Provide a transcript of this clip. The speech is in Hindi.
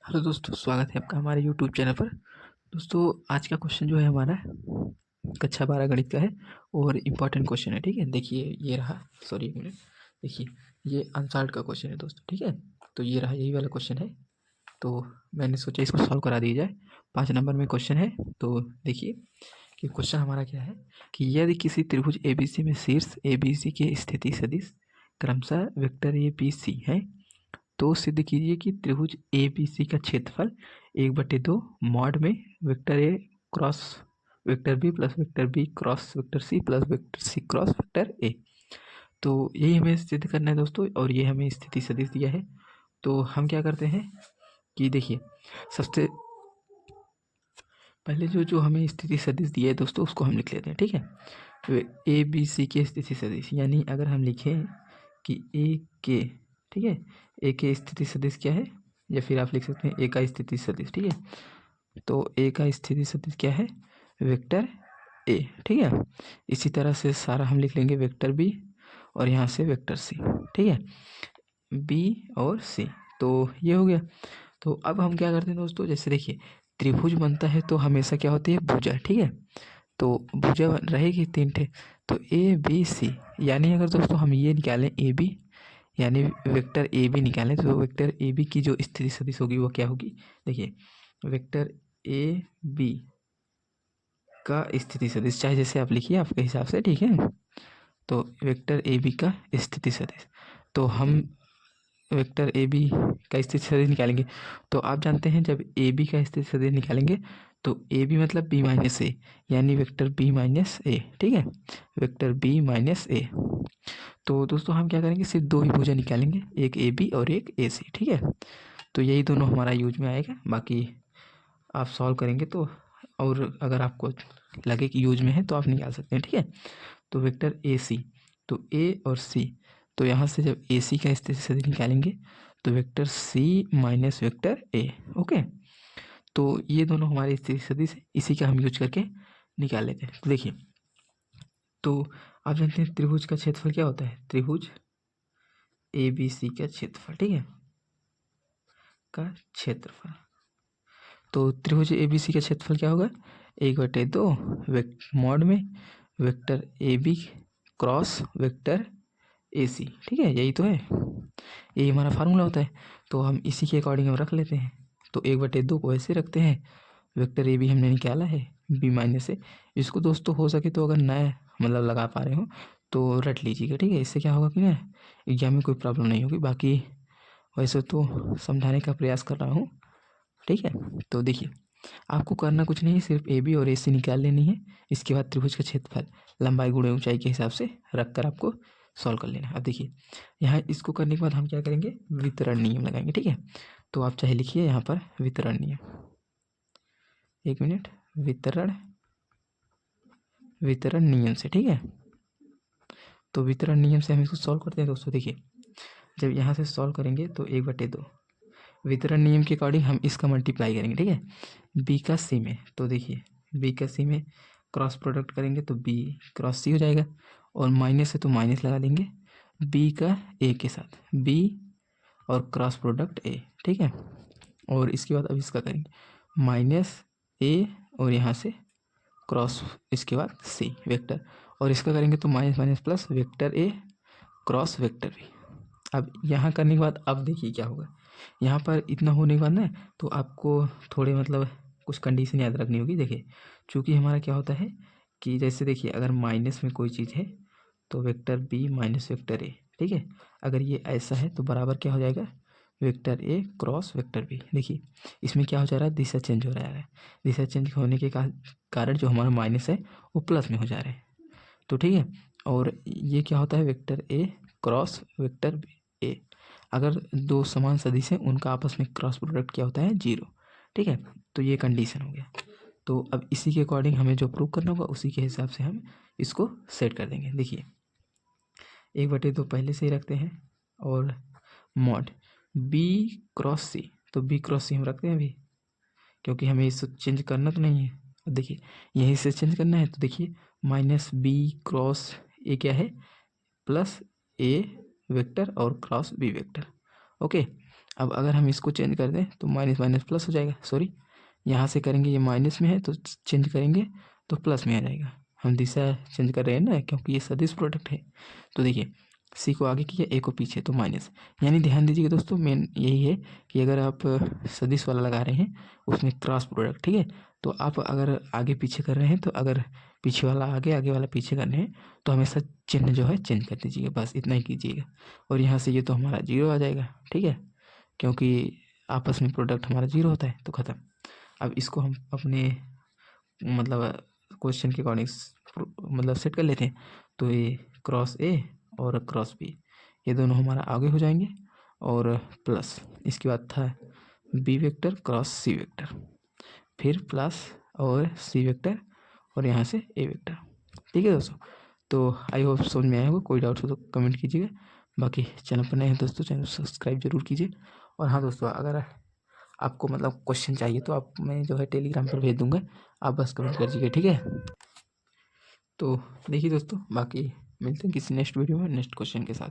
हेलो दोस्तों, स्वागत है आपका हमारे यूट्यूब चैनल पर। दोस्तों, आज का क्वेश्चन जो है हमारा कक्षा 12 गणित का है और इम्पॉर्टेंट क्वेश्चन है। ठीक है, देखिए ये रहा। सॉरी, एक मिनट। देखिए, ये अनसॉल्व्ड का क्वेश्चन है दोस्तों। ठीक है, तो ये रहा, यही वाला क्वेश्चन है। तो मैंने सोचा इसको सॉल्व करा दिया जाए। 5 नंबर में क्वेश्चन है। तो देखिए कि क्वेश्चन हमारा क्या है कि यदि किसी त्रिभुज ABC में शीर्ष ABC के स्थिति सदिश क्रमशः वेक्टर ABC है, तो सिद्ध कीजिए कि त्रिभुज ABC का क्षेत्रफल 1/2 मॉड में vector A cross vector B plus vector B cross vector C plus vector C cross vector A। तो यही हमें सिद्ध करना है दोस्तों, और ये हमें स्थिति सदिश दिया है। तो हम क्या करते हैं कि देखिए, सबसे पहले जो जो हमें स्थिति सदिश दिया है दोस्तों, उसको हम लिख लेते हैं। ठीक है, तो ABC के स्थिति सदिश, यानी अगर हम लिखें कि ए के, ठीक है, ए के स्थिति सदिश क्या है, या फिर आप लिख सकते हैं ए का स्थिति सदिश। ठीक है, तो ए का स्थिति सदिश क्या है, वेक्टर ए। ठीक है, इसी तरह से सारा हम लिख लेंगे, वेक्टर बी और यहाँ से वेक्टर सी। ठीक है, बी और सी। तो ये हो गया। तो अब हम क्या करते हैं दोस्तों, जैसे देखिए त्रिभुज बनता है तो हमेशा क्या होती है, भुजा। ठीक है, तो भुजा रहेगी 3 ठे। तो ABC, यानी अगर दोस्तों हम ये निकालें AB, यानी वेक्टर AB निकालें, तो वेक्टर AB की जो स्थिति सदिश होगी वो क्या होगी। देखिए, वेक्टर AB का स्थिति सदिश चाहे जैसे आप लिखिए आपके हिसाब से। ठीक है, तो वेक्टर AB का स्थिति सदिश, तो हम वेक्टर AB का स्थिति सदिश निकालेंगे। तो आप जानते हैं जब AB का स्थिति सदिश निकालेंगे तो AB मतलब B माइनस ए, यानी वेक्टर B माइनस ए। ठीक है, वेक्टर B माइनस ए। तो दोस्तों हम क्या करेंगे, सिर्फ 2 ही भुजा निकालेंगे, एक AB और एक AC। ठीक है, तो यही दोनों हमारा यूज में आएगा। बाकी आप सॉल्व करेंगे तो, और अगर आपको लगे कि यूज में है तो आप निकाल सकते हैं। ठीक है, तो वेक्टर AC, तो A और C, तो यहाँ से जब AC का स्थिति सदिश निकालेंगे तो vector C minus vector A। Okay, तो ये दोनों हमारे स्थिति सदिश है, इसी का हम यूज करके निकाल लेते हैं। तो देखिए, तो आप जानते हैं त्रिभुज का क्षेत्रफल क्या होता है, त्रिभुज ABC का क्षेत्रफल। ठीक है, का क्षेत्रफल, तो त्रिभुज ABC का क्षेत्रफल क्या होगा, 1/2 मॉड में vector AB cross vector AC। ठीक है, यही तो है, यही हमारा फार्मूला होता है। तो हम इसी के अकॉर्डिंग हम रख लेते हैं। तो 1/2 को ऐसे रखते हैं, वेक्टर AB हमने निकाला है B माइनस ए। इसको दोस्तों हो सके तो अगर नए मतलब लगा पा रहे हो तो रट लीजिएगा। ठीक है, इससे क्या होगा कि ना एग्जाम में कोई प्रॉब्लम नहीं होगी। बाकी वैसे तो समझाने का प्रयास कर रहा हूँ। ठीक है, तो देखिए आपको करना कुछ नहीं है, सिर्फ AB और AC निकाल लेनी है। इसके बाद त्रिभुज का क्षेत्रफल लंबाई गुणे ऊंचाई के हिसाब से रख कर आपको सॉल्व कर लेना है। अब देखिए, यहाँ इसको करने के बाद हम क्या करेंगे, वितरण नियम लगाएंगे। ठीक है, तो आप चाहे लिखिए यहाँ पर वितरण नियम, 1 मिनट, वितरण वितरण नियम से। ठीक है, तो वितरण नियम से हम इसको सॉल्व करते हैं दोस्तों। देखिए, जब यहाँ से सॉल्व करेंगे तो 1/2 वितरण नियम के अकॉर्डिंग हम इसका मल्टीप्लाई करेंगे। ठीक है, B का C में, तो देखिए B का C में क्रॉस प्रोडक्ट करेंगे तो B क्रॉस C हो जाएगा, और माइनस है तो माइनस लगा देंगे B का A के साथ, B और क्रॉस प्रोडक्ट A। ठीक है, और इसके बाद अब इसका करेंगे माइनस A और यहाँ से क्रॉस, इसके बाद C वेक्टर, और इसका करेंगे तो minus minus plus vector A cross vector B। अब यहाँ करने के बाद अब देखिए क्या होगा, यहाँ पर इतना होने के बाद ना, तो आपको थोड़े मतलब कुछ कंडीशन याद रखनी होगी। देखिए, चूँकि हमारा क्या होता है कि जैसे देखिए अगर माइनस में कोई चीज़ है तो vector B minus vector A। ठीक है, अगर ये ऐसा है तो बराबर क्या हो जाएगा, vector A cross vector B। देखिए इसमें क्या हो जा रहा है, दिशा चेंज हो रहा है। दिशा चेंज होने के कारण जो हमारा माइनस है वो प्लस में हो जा रहा है। तो ठीक है, और ये क्या होता है, vector A cross vector A। अगर दो समान सदिश हैं उनका आपस में क्रॉस प्रोडक्ट क्या होता है, 0। ठीक है, तो ये कंडीशन हो गया। तो अब इसी के अकॉर्डिंग हमें जो प्रूव करना होगा उसी के हिसाब से हम इसको सेट कर देंगे। देखिए 1/2 पहले से ही रखते हैं, और मॉड B क्रॉस C, तो B क्रॉस C हम रखते हैं अभी, क्योंकि हमें इसको चेंज करना तो नहीं है। अब देखिए यहीं से चेंज करना है, तो देखिए माइनस B क्रॉस A क्या है, प्लस A वेक्टर और क्रॉस B वेक्टर। ओके, अब अगर हम इसको चेंज कर दें तो माइनस माइनस प्लस हो जाएगा, सॉरी यहाँ से करेंगे ये माइनस में है तो चेंज करेंगे तो प्लस में आ जाएगा। हम दिशा चेंज कर रहे हैं ना, क्योंकि ये सदिश प्रोडक्ट है। तो देखिए सी को आगे किया, ए को पीछे, तो माइनस। यानी ध्यान दीजिएगा दोस्तों, मेन यही है कि अगर आप सदिश वाला लगा रहे हैं उसमें क्रॉस प्रोडक्ट, ठीक है, तो आप अगर आगे पीछे कर रहे हैं तो अगर पीछे वाला आगे आगे वाला पीछे करने हैं तो हमेशा चिन्ह जो है चेंज कर दीजिएगा, बस इतना ही कीजिएगा। और यहाँ से ये तो हमारा जीरो आ जाएगा, ठीक है, क्योंकि आपस में प्रोडक्ट हमारा जीरो होता है, तो ख़त्म। अब इसको हम अपने मतलब क्वेश्चन के अकॉर्डिंग मतलब सेट कर लेते हैं। तो ये क्रॉस ए और क्रॉस बी ये दोनों हमारा आगे हो जाएंगे, और प्लस इसके बाद था B vector cross C vector, फिर प्लस और सी वेक्टर और यहाँ से ए वेक्टर। ठीक है दोस्तों, तो आई होप समझ में आया होगा। कोई डाउट हो तो कमेंट कीजिएगा। बाकी चैनल पर नए हैं दोस्तों, चैनल सब्सक्राइब जरूर कीजिए। और हाँ दोस्तों, अगर आपको मतलब क्वेश्चन चाहिए तो आप मैं जो है टेलीग्राम पर भेज दूंगा, आप बस कमेंट कर दीजिए, ठीक है। तो देखिए दोस्तों, बाकी मिलते हैं किसी नेक्स्ट वीडियो में नेक्स्ट क्वेश्चन के साथ।